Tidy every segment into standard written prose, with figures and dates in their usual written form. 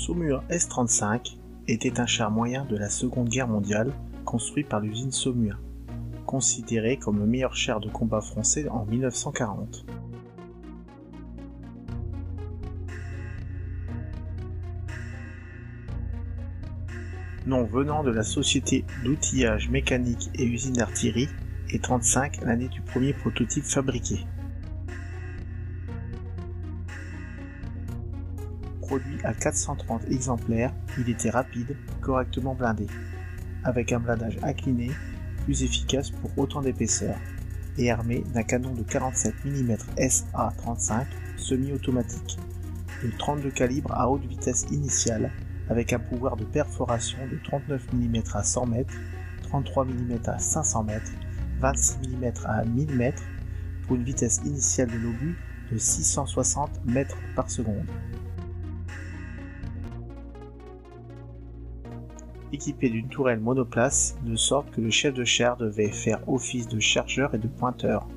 Saumur S-35 était un char moyen de la Seconde Guerre mondiale construit par l'usine Saumur, considéré comme le meilleur char de combat français en 1940. Nom venant de la société d'outillage mécanique et usine d'artillerie, et 35 l'année du premier prototype fabriqué. Produit à 430 exemplaires, il était rapide, correctement blindé, avec un blindage incliné, plus efficace pour autant d'épaisseur, et armé d'un canon de 47 mm SA-35 semi-automatique, de 32 calibre à haute vitesse initiale, avec un pouvoir de perforation de 39 mm à 100 m, 33 mm à 500 m, 26 mm à 1000 m, pour une vitesse initiale de l'obus de 660 m par seconde. Équipé d'une tourelle monoplace, de sorte que le chef de char devait faire office de chargeur et de pointeur,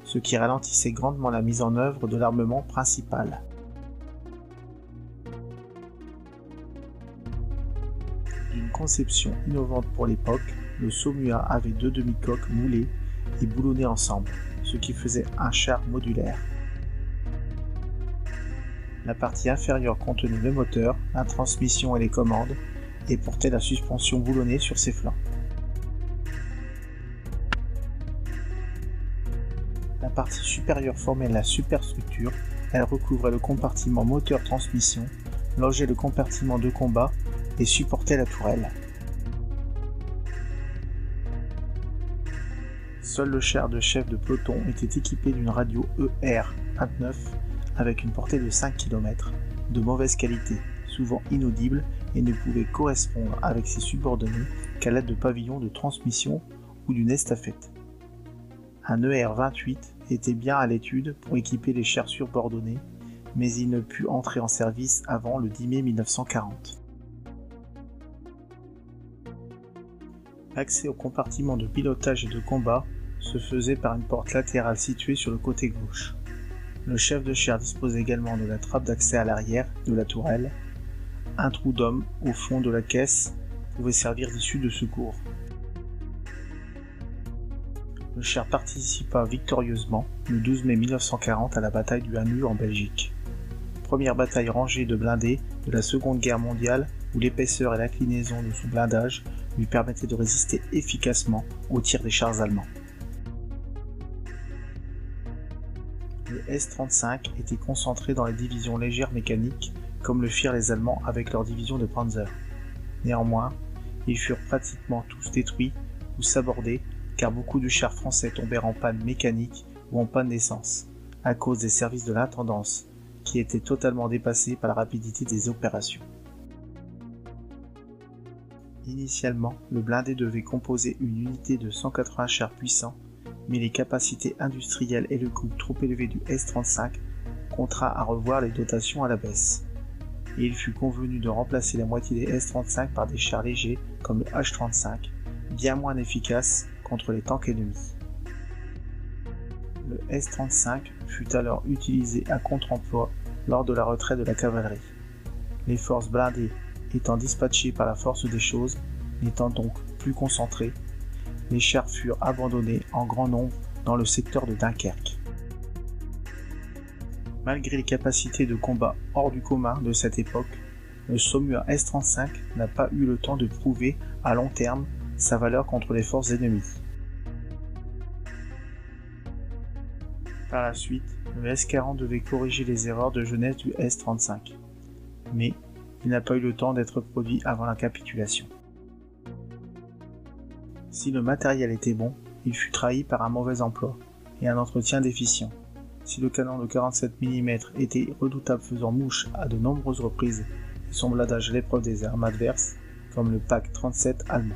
ce qui ralentissait grandement la mise en œuvre de l'armement principal. D'une conception innovante pour l'époque, le Saumur avait deux demi-coques moulées et boulonnées ensemble, ce qui faisait un char modulaire. La partie inférieure contenait le moteur, la transmission et les commandes, et portait la suspension boulonnée sur ses flancs. La partie supérieure formait la superstructure, elle recouvrait le compartiment moteur-transmission, logeait le compartiment de combat et supportait la tourelle. Seul le char de chef de peloton était équipé d'une radio ER-29 avec une portée de 5 km, de mauvaise qualité, souvent inaudible, et ne pouvait correspondre avec ses subordonnés qu'à l'aide de pavillons de transmission ou d'une estafette. Un ER-28 était bien à l'étude pour équiper les chars subordonnés, mais il ne put entrer en service avant le 10 mai 1940. L'accès au compartiment de pilotage et de combat se faisait par une porte latérale située sur le côté gauche. Le chef de char disposait également de la trappe d'accès à l'arrière de la tourelle. Un trou d'homme au fond de la caisse pouvait servir d'issue de secours. Le char participa victorieusement le 12 mai 1940 à la bataille du Hannut en Belgique. Première bataille rangée de blindés de la Seconde Guerre mondiale où l'épaisseur et l'inclinaison de son blindage lui permettaient de résister efficacement aux tirs des chars allemands. Le S-35 était concentré dans les divisions légères mécaniques comme le firent les Allemands avec leur division de Panzer. Néanmoins, ils furent pratiquement tous détruits ou sabordés car beaucoup de chars français tombèrent en panne mécanique ou en panne d'essence, à cause des services de l'intendance, qui étaient totalement dépassés par la rapidité des opérations. Initialement, le blindé devait composer une unité de 180 chars puissants, mais les capacités industrielles et le coût trop élevé du S-35 contraint à revoir les dotations à la baisse. Et il fut convenu de remplacer la moitié des S-35 par des chars légers comme le H-35, bien moins efficaces contre les tanks ennemis. Le S-35 fut alors utilisé à contre-emploi lors de la retraite de la cavalerie. Les forces blindées étant dispatchées par la force des choses, n'étant donc plus concentrées, les chars furent abandonnés en grand nombre dans le secteur de Dunkerque. Malgré les capacités de combat hors du commun de cette époque, le Saumur S-35 n'a pas eu le temps de prouver à long terme sa valeur contre les forces ennemies. Par la suite, le S-40 devait corriger les erreurs de jeunesse du S-35, mais il n'a pas eu le temps d'être produit avant la capitulation. Si le matériel était bon, il fut trahi par un mauvais emploi et un entretien déficient. Si le canon de 47 mm était redoutable faisant mouche à de nombreuses reprises et son blindage à l'épreuve des armes adverses, comme le Pak 37 allemand.